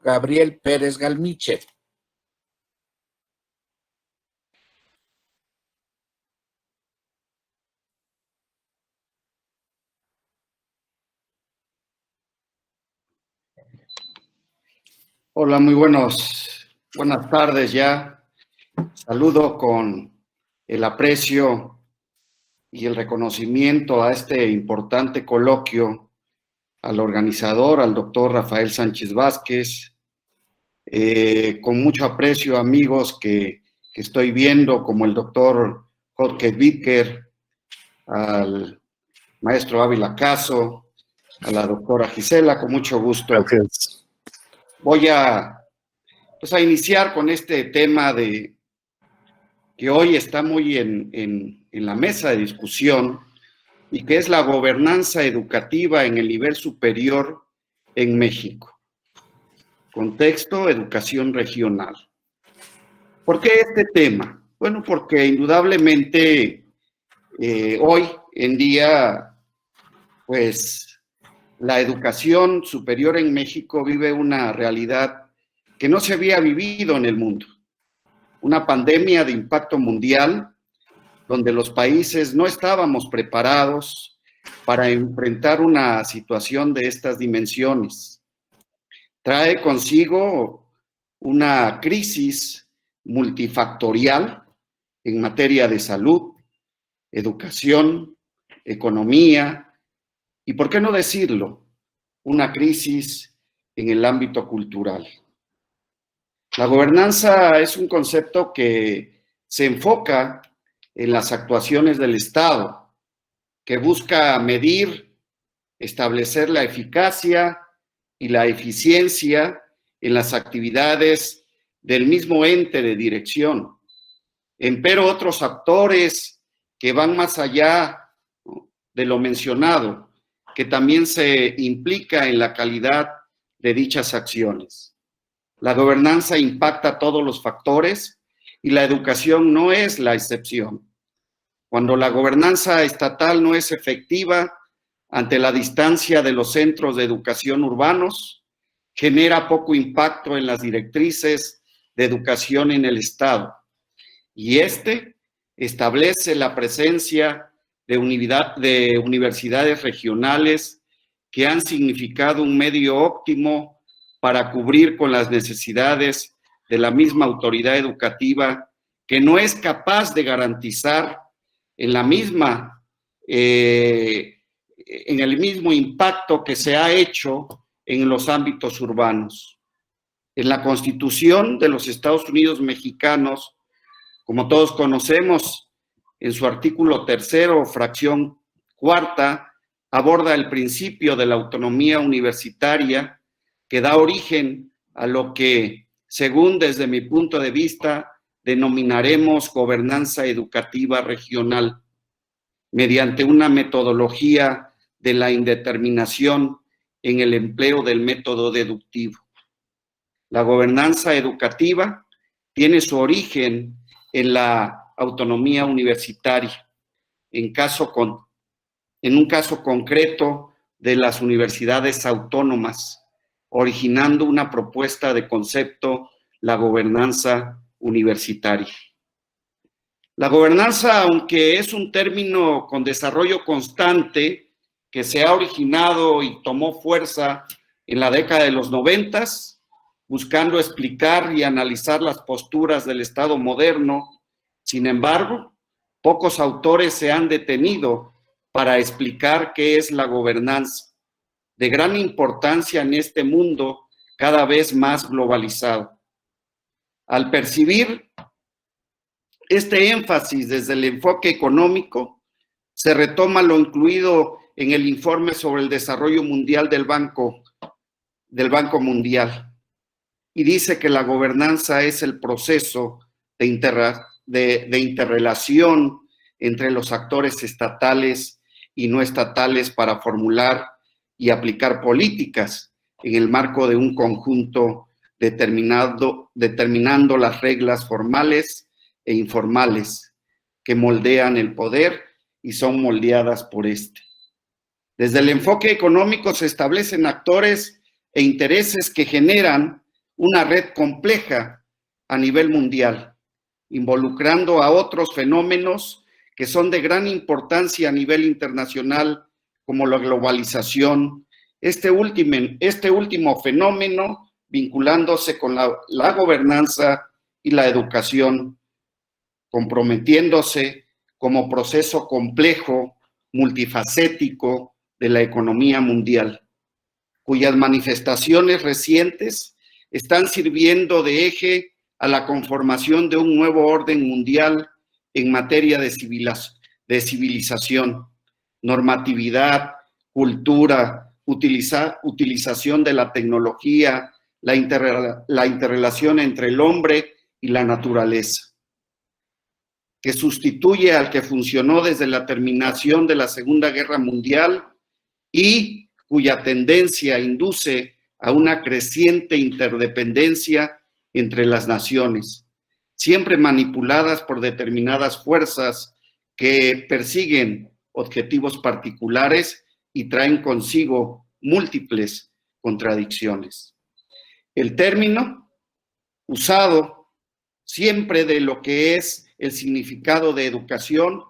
Gabriel Pérez Galmiche. Hola, muy buenas tardes ya. Saludo con el aprecio y el reconocimiento a este importante coloquio al organizador, al doctor Rafael Sánchez Vázquez. Con mucho aprecio, amigos que estoy viendo, como el doctor Jorge Víquer, al maestro Ávila Caso, a la doctora Gisela, con mucho gusto. Gracias. Voy a iniciar con este tema que hoy está muy en la mesa de discusión y que es la gobernanza educativa en el nivel superior en México. Contexto, educación regional. ¿Por qué este tema? Bueno, porque indudablemente hoy en día, pues, la educación superior en México vive una realidad que no se había vivido en el mundo. Una pandemia de impacto mundial, donde los países no estábamos preparados para enfrentar una situación de estas dimensiones. Trae consigo una crisis multifactorial en materia de salud, educación, economía y, ¿por qué no decirlo?, una crisis en el ámbito cultural. La gobernanza es un concepto que se enfoca en las actuaciones del Estado, que busca medir, establecer la eficacia y la eficiencia en las actividades del mismo ente de dirección. Empero otros actores que van más allá de lo mencionado, que también se implica en la calidad de dichas acciones. La gobernanza impacta a todos los factores y la educación no es la excepción. Cuando la gobernanza estatal no es efectiva ante la distancia de los centros de educación urbanos, genera poco impacto en las directrices de educación en el Estado. Y establece la presencia de universidades regionales que han significado un medio óptimo para cubrir con las necesidades de la misma autoridad educativa, que no es capaz de garantizar en el mismo impacto que se ha hecho en los ámbitos urbanos. En la Constitución de los Estados Unidos mexicanos, como todos conocemos, en su artículo 3º, fracción 4ª, aborda el principio de la autonomía universitaria, que da origen a lo que, según desde mi punto de vista, denominaremos gobernanza educativa regional, mediante una metodología de la indeterminación en el empleo del método deductivo. La gobernanza educativa tiene su origen en la autonomía universitaria, en un caso concreto de las universidades autónomas, originando una propuesta de concepto, la gobernanza universitaria. La gobernanza, aunque es un término con desarrollo constante que se ha originado y tomó fuerza en la década de los 90, buscando explicar y analizar las posturas del Estado moderno, sin embargo, pocos autores se han detenido para explicar qué es la gobernanza, de gran importancia en este mundo cada vez más globalizado. Al percibir este énfasis desde el enfoque económico, se retoma lo incluido en el informe sobre el desarrollo mundial del Banco Mundial, y dice que la gobernanza es el proceso de interrelación entre los actores estatales y no estatales para formular y aplicar políticas en el marco de un conjunto determinando las reglas formales e informales que moldean el poder y son moldeadas por este. Desde el enfoque económico se establecen actores e intereses que generan una red compleja a nivel mundial, involucrando a otros fenómenos que son de gran importancia a nivel internacional, como la globalización, este último fenómeno vinculándose con la gobernanza y la educación, comprometiéndose como proceso complejo, multifacético de la economía mundial, cuyas manifestaciones recientes están sirviendo de eje a la conformación de un nuevo orden mundial en materia de civilización, normatividad, cultura, utilización de la tecnología, la interrelación entre el hombre y la naturaleza, que sustituye al que funcionó desde la terminación de la Segunda Guerra Mundial y cuya tendencia induce a una creciente interdependencia entre las naciones, siempre manipuladas por determinadas fuerzas que persiguen objetivos particulares y traen consigo múltiples contradicciones. El término usado siempre de lo que es el significado de educación,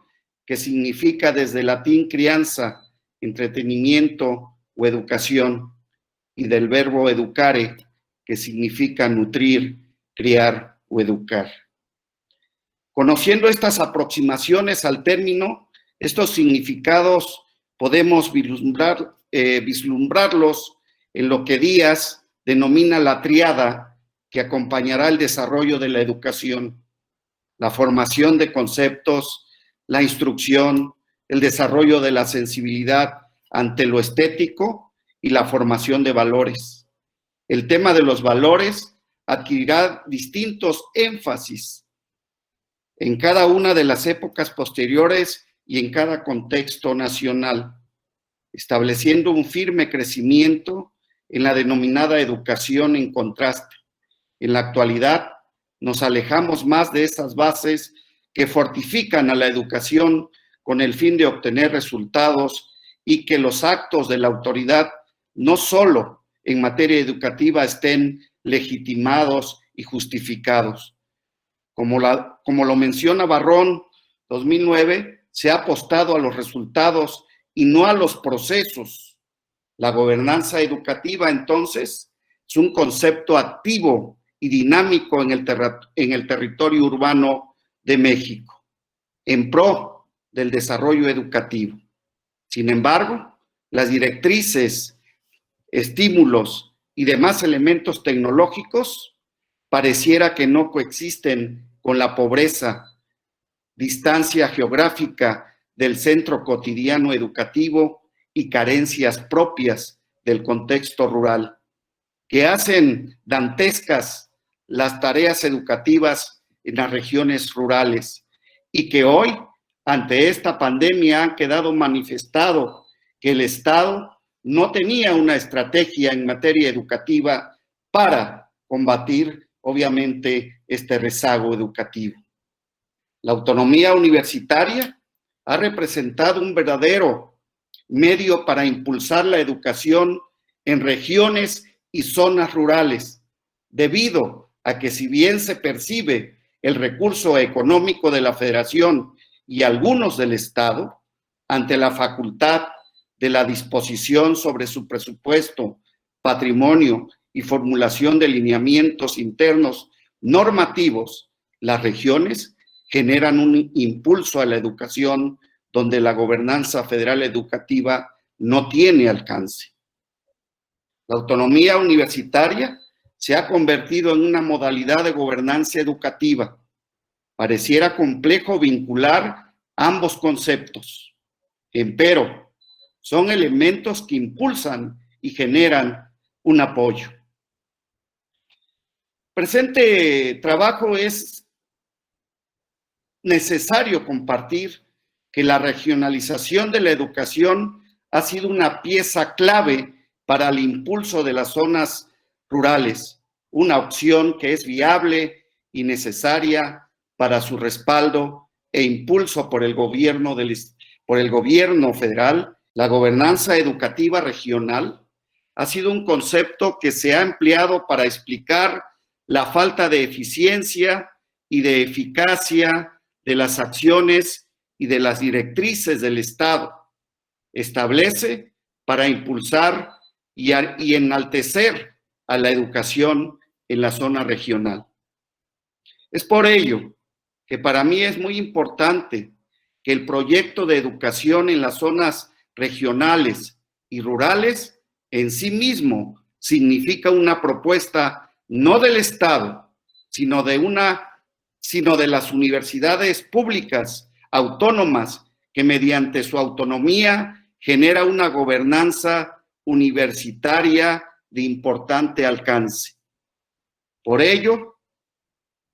que significa desde el latín crianza, entretenimiento o educación, y del verbo educare, que significa nutrir, criar o educar. Conociendo estas aproximaciones al término, estos significados podemos vislumbrarlos en lo que Díaz denomina la tríada que acompañará el desarrollo de la educación: la formación de conceptos, la instrucción, el desarrollo de la sensibilidad ante lo estético y la formación de valores. El tema de los valores adquirirá distintos énfasis en cada una de las épocas posteriores y en cada contexto nacional, estableciendo un firme crecimiento en la denominada educación en contraste. En la actualidad, nos alejamos más de esas bases que fortifican a la educación con el fin de obtener resultados y que los actos de la autoridad no solo en materia educativa estén legitimados y justificados. Como lo menciona Barrón, 2009, se ha apostado a los resultados y no a los procesos. La gobernanza educativa, entonces, es un concepto activo y dinámico en el territorio urbano de México, en pro del desarrollo educativo. Sin embargo, las directrices, estímulos y demás elementos tecnológicos pareciera que no coexisten con la pobreza, distancia geográfica del centro cotidiano educativo y carencias propias del contexto rural, que hacen dantescas las tareas educativas en las regiones rurales y que hoy, ante esta pandemia, han quedado manifestado que el Estado no tenía una estrategia en materia educativa para combatir, obviamente, este rezago educativo. La autonomía universitaria ha representado un verdadero medio para impulsar la educación en regiones y zonas rurales, debido a que si bien se percibe el recurso económico de la Federación y algunos del Estado, ante la facultad de la disposición sobre su presupuesto, patrimonio y formulación de lineamientos internos normativos, las regiones generan un impulso a la educación donde la gobernanza federal educativa no tiene alcance. La autonomía universitaria se ha convertido en una modalidad de gobernanza educativa. Pareciera complejo vincular ambos conceptos, empero son elementos que impulsan y generan un apoyo. Presente trabajo es necesario compartir que la regionalización de la educación ha sido una pieza clave para el impulso de las zonas rurales, una opción que es viable y necesaria para su respaldo e impulso por el gobierno federal. La gobernanza educativa regional ha sido un concepto que se ha empleado para explicar la falta de eficiencia y de eficacia de las acciones y de las directrices del Estado. Establece para impulsar y enaltecer a la educación en la zona regional. Es por ello que para mí es muy importante que el proyecto de educación en las zonas regionales y rurales en sí mismo significa una propuesta no del Estado, sino de las universidades públicas autónomas que mediante su autonomía genera una gobernanza universitaria de importante alcance. Por ello,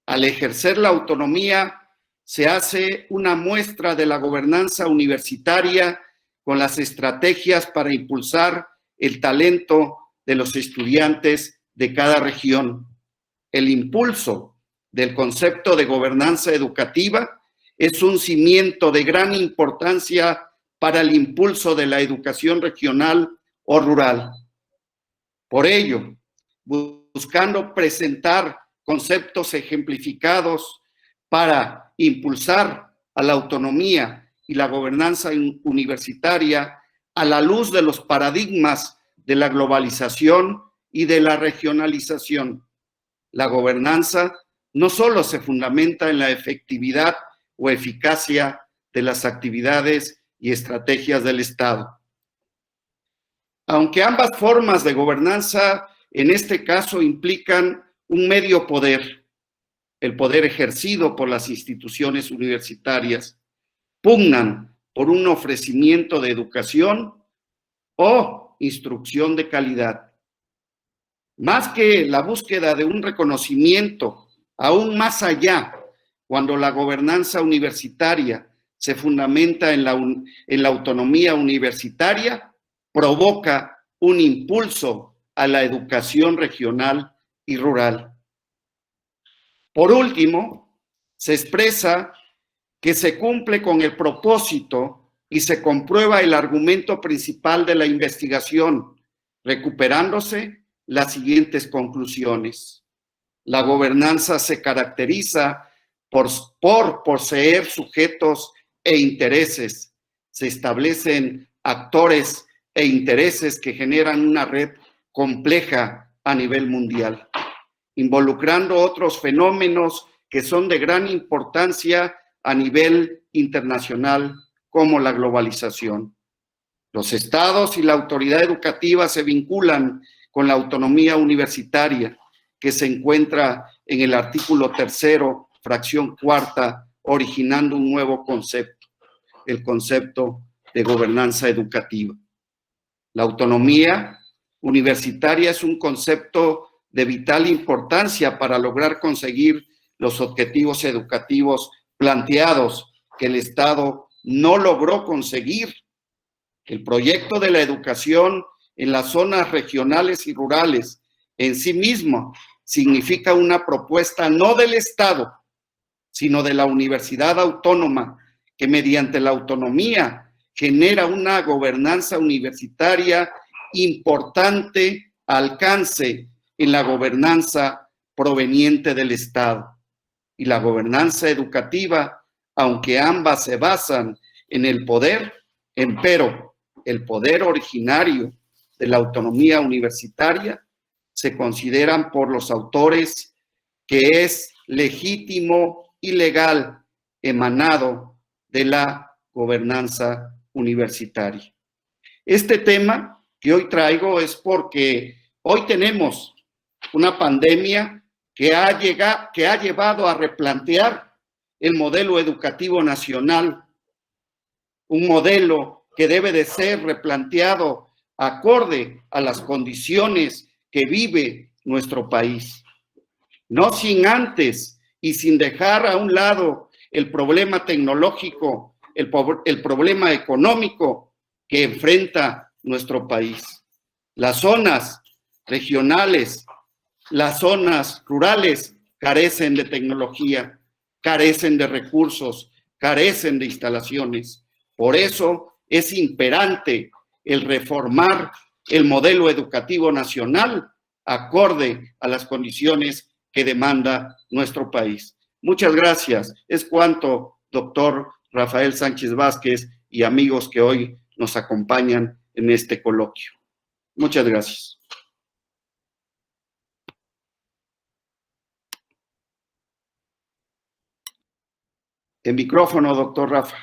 al ejercer la autonomía, se hace una muestra de la gobernanza universitaria con las estrategias para impulsar el talento de los estudiantes de cada región. El impulso del concepto de gobernanza educativa es un cimiento de gran importancia para el impulso de la educación regional o rural. Por ello, buscando presentar conceptos ejemplificados para impulsar a la autonomía y la gobernanza universitaria a la luz de los paradigmas de la globalización y de la regionalización. La gobernanza no solo se fundamenta en la efectividad o eficacia de las actividades y estrategias del Estado. Aunque ambas formas de gobernanza en este caso implican un medio poder, el poder ejercido por las instituciones universitarias, pugnan por un ofrecimiento de educación o instrucción de calidad. Más que la búsqueda de un reconocimiento, aún más allá, cuando la gobernanza universitaria se fundamenta en la autonomía universitaria, provoca un impulso a la educación regional y rural. Por último, se expresa que se cumple con el propósito y se comprueba el argumento principal de la investigación, recuperándose las siguientes conclusiones. La gobernanza se caracteriza por poseer sujetos e intereses. Se establecen actores e intereses que generan una red compleja a nivel mundial, involucrando otros fenómenos que son de gran importancia a nivel internacional, como la globalización. Los estados y la autoridad educativa se vinculan con la autonomía universitaria, que se encuentra en el artículo 3º, fracción 4ª, originando un nuevo concepto, el concepto de gobernanza educativa. La autonomía universitaria es un concepto de vital importancia para lograr conseguir los objetivos educativos planteados que el Estado no logró conseguir. El proyecto de la educación en las zonas regionales y rurales en sí mismo significa una propuesta no del Estado, sino de la universidad autónoma, que mediante la autonomía genera una gobernanza universitaria importante alcance en la gobernanza proveniente del Estado. Y la gobernanza educativa, aunque ambas se basan en el poder, empero el poder originario de la autonomía universitaria se consideran por los autores que es legítimo y legal emanado de la gobernanza universitaria. Este tema que hoy traigo es porque hoy tenemos una pandemia que ha llevado a replantear el modelo educativo nacional, un modelo que debe de ser replanteado acorde a las condiciones que vive nuestro país. No sin antes y sin dejar a un lado el problema tecnológico, el problema económico que enfrenta nuestro país. Las zonas regionales, las zonas rurales carecen de tecnología, carecen de recursos, carecen de instalaciones. Por eso es imperante el reformar el modelo educativo nacional acorde a las condiciones que demanda nuestro país. Muchas gracias. Es cuanto, doctor Rafael Sánchez Vázquez y amigos que hoy nos acompañan en este coloquio. Muchas gracias. El micrófono, doctor Rafa.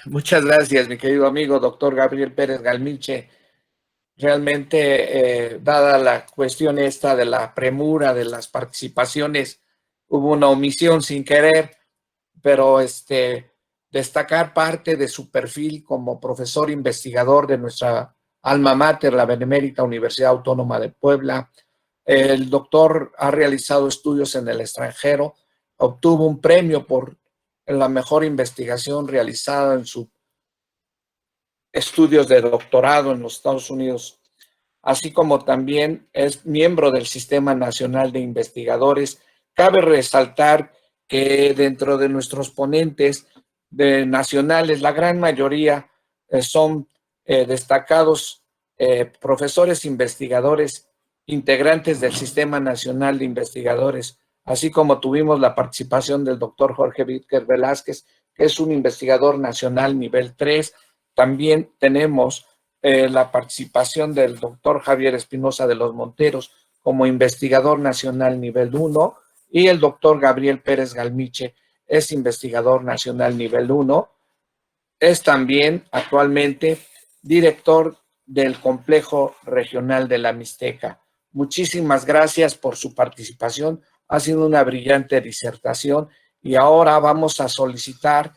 Muchas gracias, mi querido amigo, doctor Gabriel Pérez Galmiche. Realmente, dada la cuestión esta de la premura de las participaciones, hubo una omisión sin querer, pero destacar parte de su perfil como profesor investigador de nuestra alma mater, la Benemérita Universidad Autónoma de Puebla. El doctor ha realizado estudios en el extranjero, obtuvo un premio por la mejor investigación realizada en sus estudios de doctorado en los Estados Unidos, así como también es miembro del Sistema Nacional de Investigadores. Cabe resaltar que dentro de nuestros ponentes nacionales, la gran mayoría son destacados profesores investigadores, integrantes del Sistema Nacional de Investigadores, así como tuvimos la participación del doctor Jorge Víquer Velázquez, que es un investigador nacional nivel 3. También tenemos la participación del doctor Javier Espinosa de los Monteros como investigador nacional nivel 1 y el doctor Gabriel Pérez Galmiche es investigador nacional nivel 1. Es también actualmente director del Complejo Regional de la Mixteca. Muchísimas gracias por su participación. Ha sido una brillante disertación y ahora vamos a solicitar